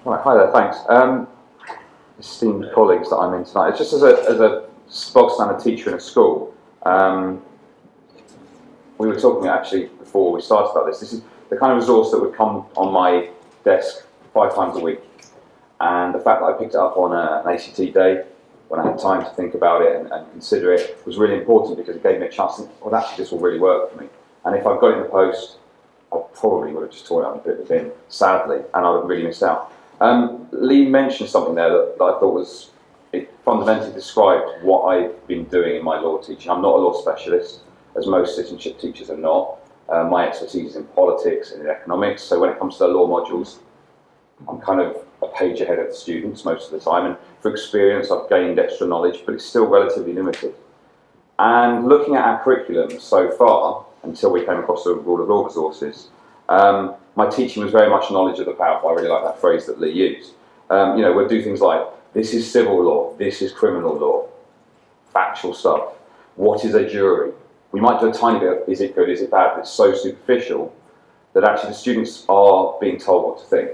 Right, hi there, thanks. Esteemed colleagues that I'm in tonight, it's just as a bog standard teacher in a school, we were talking actually before we started about this. This is the kind of resource that would come on my desk 5 times a week. And the fact that I picked it up on an ACT day, when I had time to think about it and consider it, was really important because it gave me a chance to think, well, actually this will really work for me. And if I'd got it in the post, I probably would have just torn it up a bit of the bin, sadly, and I would have really missed out. Lee mentioned something there that I thought was, it fundamentally described what I've been doing in my law teaching. I'm not a law specialist, as most citizenship teachers are not. My expertise is in politics and in economics, so when it comes to the law modules, I'm kind of a page ahead of the students most of the time, and for experience I've gained extra knowledge, but it's still relatively limited. And looking at our curriculum so far, until we came across the rule of law resources, my teaching was very much knowledge of the powerful. I really like that phrase that Lee used. We'll do things like, this is civil law, this is criminal law, factual stuff. What is a jury? We might do a tiny bit of, is it good, is it bad, but it's so superficial that actually the students are being told what to think.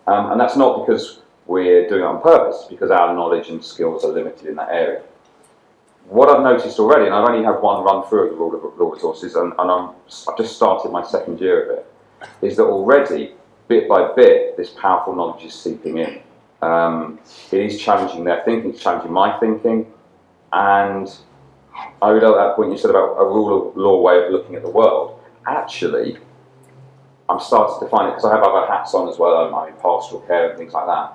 And that's not because we're doing it on purpose, because our knowledge and skills are limited in that area. What I've noticed already, and I've only had one run through of the rule of law resources, and I've just started my second year of it, is that already, bit by bit, this powerful knowledge is seeping in. It is challenging their thinking, it's challenging my thinking, and I would at that point you said about a rule of law way of looking at the world. Actually, I'm starting to find it, because I have other hats on as well, I'm in pastoral care and things like that,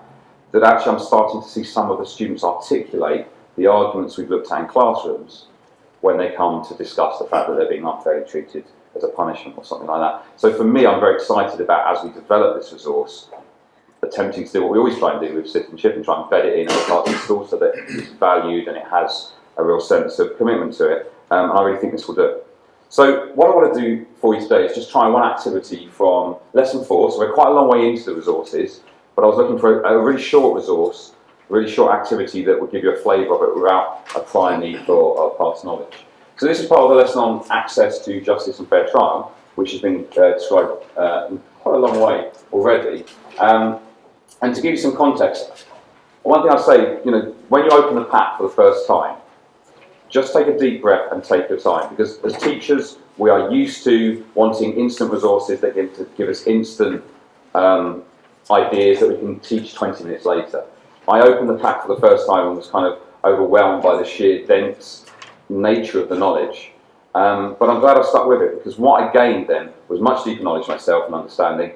that actually I'm starting to see some of the students articulate the arguments we've looked at in classrooms when they come to discuss the fact that they're being unfairly treated as a punishment or something like that. So for me, I'm very excited about, as we develop this resource, attempting to do what we always try and do with citizenship and try and bed it in as part of the school so that it's valued and it has a real sense of commitment to it. And I really think this will do it. So what I want to do for you today is just try one activity from lesson 4. So we're quite a long way into the resources, but I was looking for a really short resource, a really short activity that would give you a flavour of it without a prior need for past knowledge. So this is part of the lesson on access to justice and fair trial, which has been described in quite a long way already. And to give you some context, one thing I'd say, when you open the pack for the first time, just take a deep breath and take your time, because as teachers, we are used to wanting instant resources that give us instant ideas that we can teach 20 minutes later. I opened the pack for the first time and was kind of overwhelmed by the sheer dense nature of the knowledge. But I'm glad I stuck with it, because what I gained then was much deeper knowledge myself and understanding,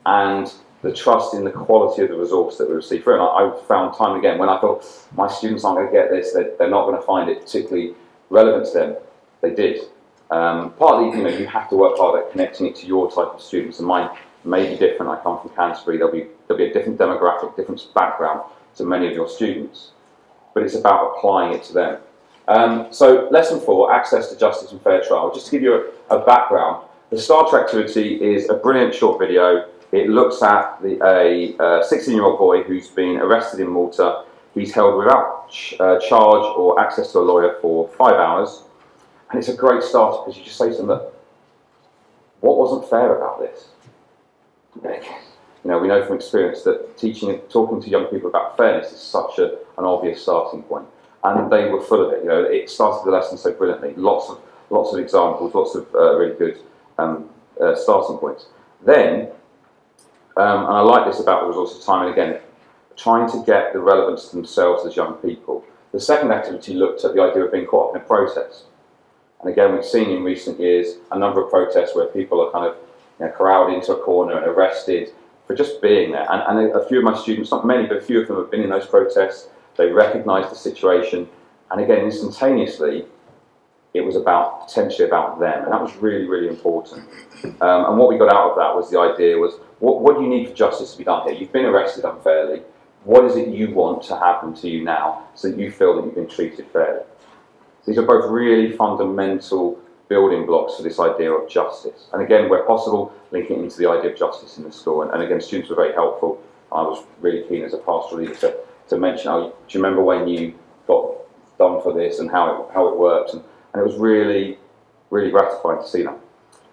and the trust in the quality of the resource that we receive through. And I found time and again, when I thought, my students aren't going to get this, they're not going to find it particularly relevant to them, they did. Partly, you have to work hard at connecting it to your type of students, and mine may be different. I come from Canterbury, there'll be a different demographic, different background to many of your students, but it's about applying it to them. So lesson 4, access to justice and fair trial. Just to give you a background, the starter activity is a brilliant short video. It looks at a 16-year-old boy who's been arrested in Malta. He's held without charge or access to a lawyer for 5 hours. And it's a great start, because you just say to them, look, what wasn't fair about this? We know from experience that talking to young people about fairness is such an obvious starting point. And they were full of it. It started the lesson so brilliantly. Lots of examples, lots of really good starting points. Then, and I like this about the resources time and again, trying to get the relevance to themselves as young people. The second activity looked at the idea of being caught up in a protest. And again, we've seen in recent years a number of protests where people are kind of corralled into a corner and arrested for just being there. And a few of my students, not many, but a few of them have been in those protests. They recognised the situation, and again, instantaneously, it was potentially about them, and that was really, really important. And what we got out of that was the idea was, what do you need for justice to be done here? You've been arrested unfairly. What is it you want to happen to you now so that you feel that you've been treated fairly? These are both really fundamental building blocks for this idea of justice. And again, where possible, linking into the idea of justice in the school. And again, students were very helpful. I was really keen as a pastoral leader to mention, do you remember when you got done for this and how it worked? And it was really, really gratifying to see that.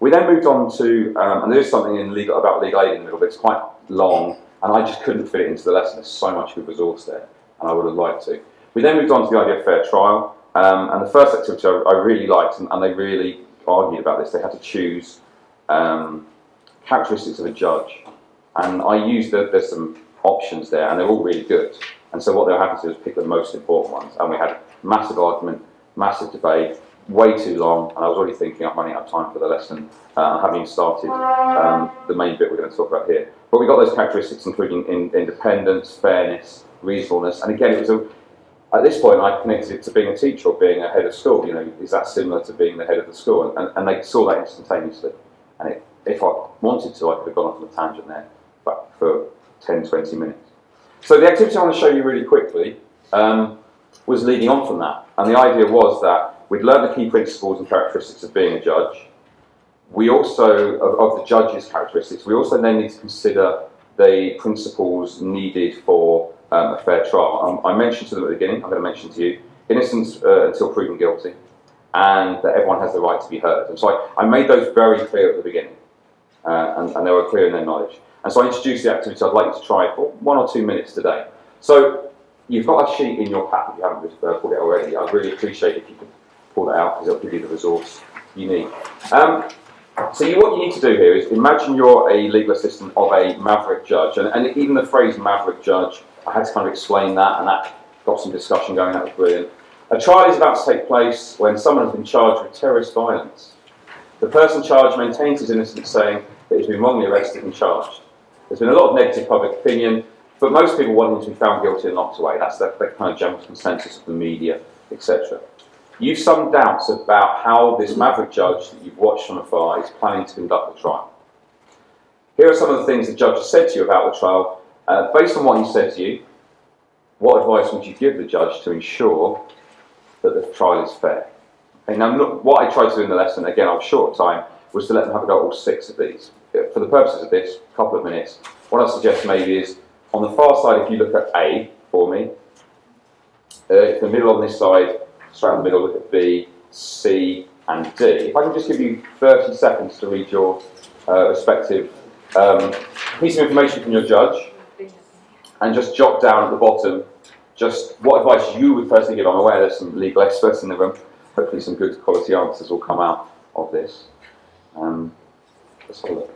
We then moved on to, and there is something about legal aid in the middle, but it's quite long, and I just couldn't fit it into the lesson. There's so much good resource there, and I would have liked to. We then moved on to the idea of fair trial, and the first activity I really liked, and they really argued about this. They had to choose characteristics of a judge, and I used there's some options there, and they're all really good. And so what they were happy to do was pick the most important ones, and we had massive argument, massive debate, way too long, and I was already thinking I'm running out of time for the lesson, having even started the main bit we're going to talk about here. But we got those characteristics, including independence, fairness, reasonableness, and again, it was at this point I connected it to being a teacher or being a head of school. You know, is that similar to being the head of the school? And they saw that instantaneously. And if I wanted to, I could have gone off on a tangent there, but for 10, 20 minutes. So the activity I want to show you really quickly was leading on from that. And the idea was that we'd learned the key principles and characteristics of being a judge. We also, of the judge's characteristics, we also then need to consider the principles needed for a fair trial. I mentioned to them at the beginning, I'm going to mention to you, innocence until proven guilty, and that everyone has the right to be heard. And so I made those very clear at the beginning, and they were clear in their knowledge. And so I introduced the activity I'd like you to try for 1 or 2 minutes today. So you've got a sheet in your pack if you haven't pulled it already. I'd really appreciate it if you could pull that out, because it'll give you the resource you need. So what you need to do here is imagine you're a legal assistant of a maverick judge, and even the phrase maverick judge, I had to kind of explain that, and that got some discussion going. That was brilliant. A trial is about to take place when someone has been charged with terrorist violence. The person charged maintains his innocence, saying that he's been wrongly arrested and charged. There's been a lot of negative public opinion, but most people want him to be found guilty and locked away. That's the kind of general consensus of the media, etc. You've some doubts about how this maverick judge that you've watched from afar is planning to conduct the trial. Here are some of the things the judge has said to you about the trial. Based on what he said to you, what advice would you give the judge to ensure that the trial is fair? Okay, now, what I tried to do in the lesson, again, I was short of time, was to let them have a go at all 6 of these. For the purposes of this, a couple of minutes, what I suggest maybe is, on the far side, if you look at A for me, the middle on this side, straight in the middle, look at B, C, and D. If I can just give you 30 seconds to read your respective piece of information from your judge, and just jot down at the bottom just what advice you would personally give. I'm aware there's some legal experts in the room. Hopefully some good quality answers will come out of this. Let's have a look.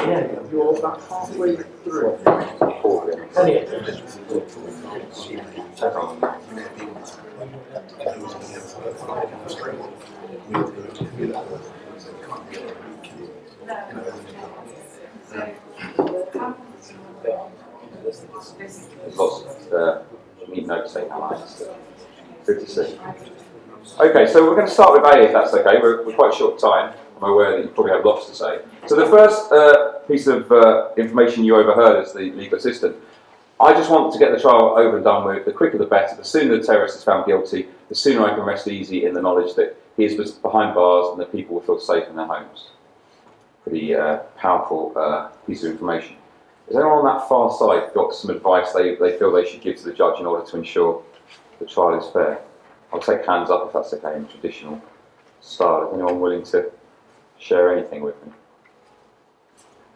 Yeah, you're about halfway through. There's lots of neat notes saying that. Good to see. Okay, so we're going to start with A, if that's okay. We're quite short time. I'm aware that you probably have lots to say. So the first piece of information you overheard as the legal assistant, I just want to get the trial over and done with. The quicker the better. The sooner the terrorist is found guilty, the sooner I can rest easy in the knowledge that he is behind bars and that people will feel safe in their homes. Pretty powerful piece of information. Has anyone on that far side got some advice they feel they should give to the judge in order to ensure the trial is fair? I'll take hands up if that's okay in traditional style. Is anyone willing to share anything with me?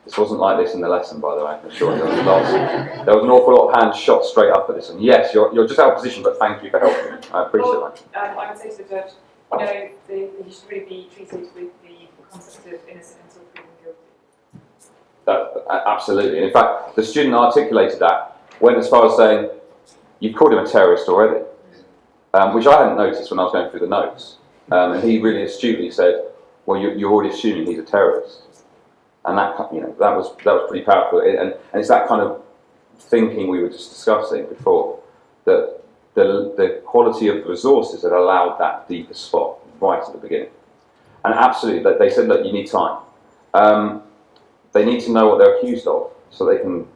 This wasn't like this in the lesson, by the way. I'm sure there was an awful lot of hands shot straight up at this one. Yes, you're just out of position, but thank you for helping me. I appreciate that. I would say to the judge, you know, he should really be treated with the concept of innocent until proven guilty. Absolutely. And in fact, the student articulated that, went as far as saying, you've called him a terrorist already, which I hadn't noticed when I was going through the notes. And he really astutely said, well, you're already assuming he's a terrorist. And that was pretty powerful. And it's that kind of thinking we were just discussing before, that the quality of the resources that allowed that deeper spot right at the beginning. And absolutely, they said, look, you need time. They need to know what they're accused of, so they can,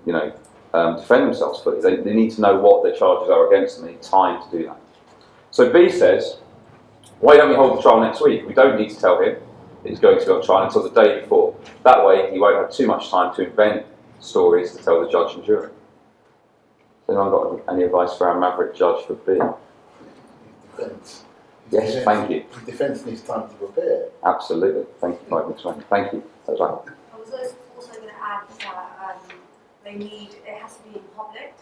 defend themselves fully. They need to know what their charges are against them. They need time to do that. So B says, Why don't we hold the trial next week? We don't need to tell him that he's going to be on trial until the day before. That way he won't have too much time to invent stories to tell the judge and jury. So anyone got any advice for our maverick judge for B? Defence. Yes, thank you. Defence needs time to prepare. Absolutely. Thank you for explaining. Thank you. That's right. I was also going to add that it has to be in public.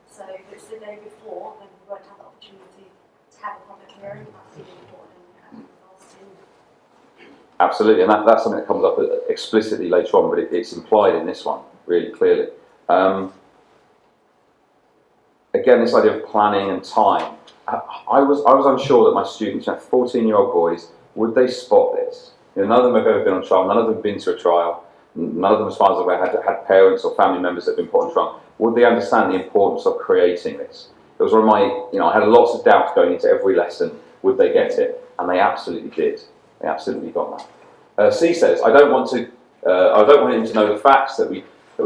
So if it's the day before, then we won't have the opportunity to have a public hearing. That's really important. Absolutely, and that's something that comes up explicitly later on, but it's implied in this one really clearly. Again, this idea of planning and time. I was unsure that my students, 14-year-old boys, would they spot this? None of them have ever been on trial. None of them have been to a trial. None of them, as far as I'm aware, had parents or family members that have been put on trial. Would they understand the importance of creating this? It was one of my, I had lots of doubts going into every lesson. Would they get it? And they absolutely did. They absolutely got that. C says, I don't want him to know the facts that we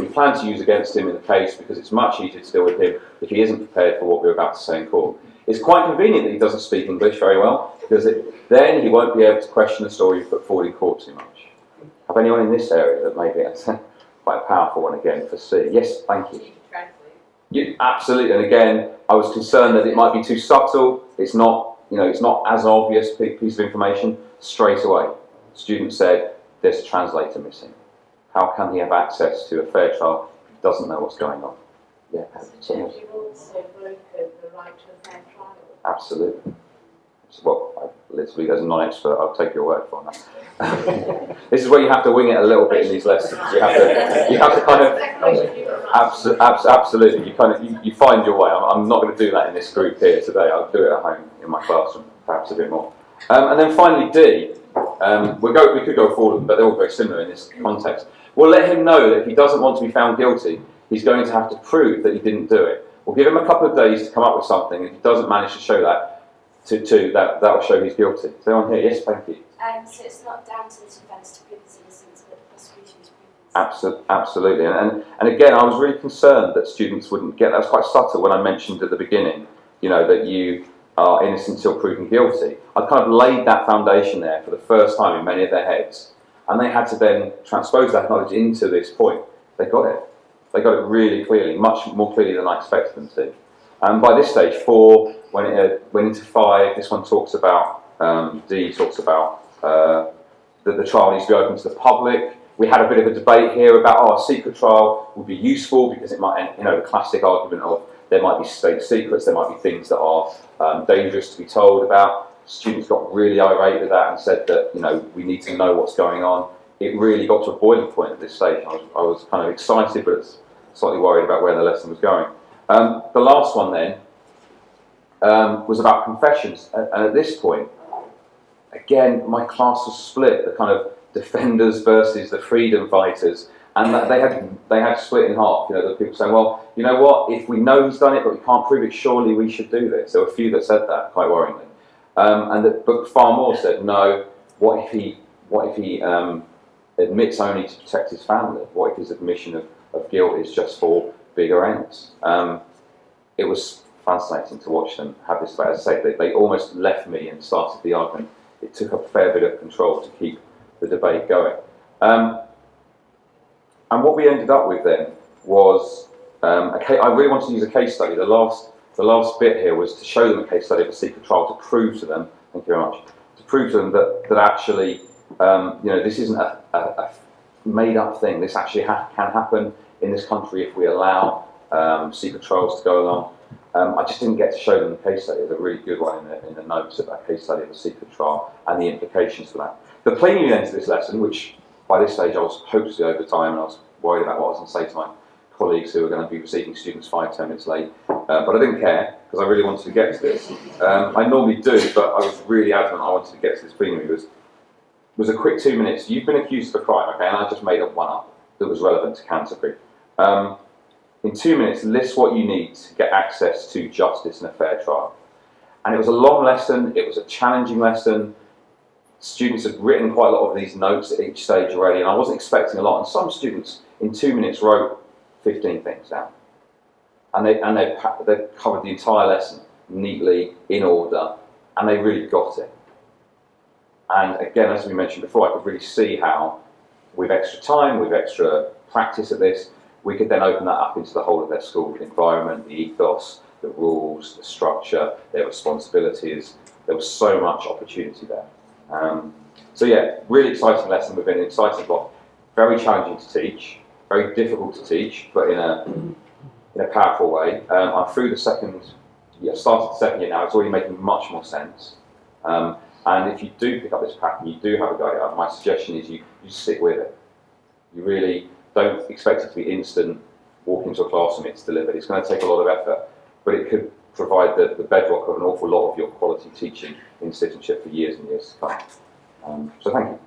plan to use against him in the case because it's much easier to deal with him if he isn't prepared for what we're about to say in court. It's quite convenient that he doesn't speak English very well because then he won't be able to question the story put forward in court too much. Have anyone in this area that maybe that's quite a powerful one again for C? Yes, thank you. Yeah, absolutely, and again, I was concerned that it might be too subtle. It's not, it's not as obvious piece of information. Straight away, student said, "There's a translator missing. How can he have access to a fair trial if he doesn't know what's going on?" Yeah, So you've also broken the right to a fair trial. absolutely. Well, literally, as a non-expert, I'll take your word for that. This is where you have to wing it a little bit in these lessons. You have to kind of, absolutely. You find your way. I'm not going to do that in this group here today. I'll do it at home in my classroom, perhaps a bit more. And then finally, D. We could go forward, but they're all very similar in this context. We'll let him know that if he doesn't want to be found guilty, he's going to have to prove that he didn't do it. We'll give him a couple of days to come up with something. If he doesn't manage to show that, that will show he's guilty. Is there anyone here? Yes, thank you. So it's not down to the defence to prove his innocence, but the prosecution to prove his innocence. Absolutely. And again, I was really concerned that students wouldn't get that. Was quite subtle when I mentioned at the beginning, that you are innocent until proven guilty. I kind of laid that foundation there for the first time in many of their heads, and they had to then transpose that knowledge into this point. They got it. They got it really clearly, much more clearly than I expected them to. And by this stage, 4 went into 5. This one talks about D talks about that the trial needs to be open to the public. We had a bit of a debate here about a secret trial would be useful because it might, the classic argument of there might be state secrets, there might be things that are dangerous to be told about. Students got really irate with that and said that we need to know what's going on. It really got to a boiling point at this stage. I was kind of excited, but slightly worried about where the lesson was going. The last one then was about confessions, and at this point, again, my class was split, the kind of defenders versus the freedom fighters, and they had split in half. The people saying, well, you know what, if we know he's done it but we can't prove it, surely we should do this. There were a few that said that, quite worryingly. But far more said, no, what if he admits only to protect his family? What if his admission of guilt is just for bigger ends? It was fascinating to watch them have this debate. As I say, they almost left me and started the argument. It took a fair bit of control to keep the debate going. And what we ended up with then was, I really wanted to use a case study. The last bit here was to show them a case study of a secret trial to prove to them, thank you very much, to prove to them that actually, this isn't a made-up thing. This actually can happen in this country if we allow secret trials to go along. I just didn't get to show them the case study. There's a really good one in the notes about a case study of a secret trial and the implications for that. The plainly end to this lesson, which by this stage I was hopelessly over time and I was worried about what I was going to say to my colleagues who were going to be receiving students 5-10 minutes late, but I didn't care because I really wanted to get to this. I normally do, but I was really adamant I wanted to get to this plenary. It was a quick 2 minutes. You've been accused of a crime, okay, and I just made up one up that was relevant to Canterbury. In 2 minutes, list what you need to get access to justice in a fair trial. And it was a long lesson, it was a challenging lesson. Students had written quite a lot of these notes at each stage already, and I wasn't expecting a lot. And some students, in 2 minutes, wrote 15 things down. And they covered the entire lesson neatly, in order, and they really got it. And again, as we mentioned before, I could really see how, with extra time, with extra practice at this, we could then open that up into the whole of their school environment, the ethos, the rules, the structure, their responsibilities. There was so much opportunity there. So yeah, really exciting lesson. We've been an exciting block. Very challenging to teach, very difficult to teach, but in a powerful way. I'm through the started the second year now. It's already making much more sense. And if you do pick up this pattern, you do have a go, my suggestion is you stick with it. You really don't expect it to be instant, walk into a classroom, it's delivered. It's going to take a lot of effort, but it could provide the bedrock of an awful lot of your quality teaching in citizenship for years and years to come. So thank you.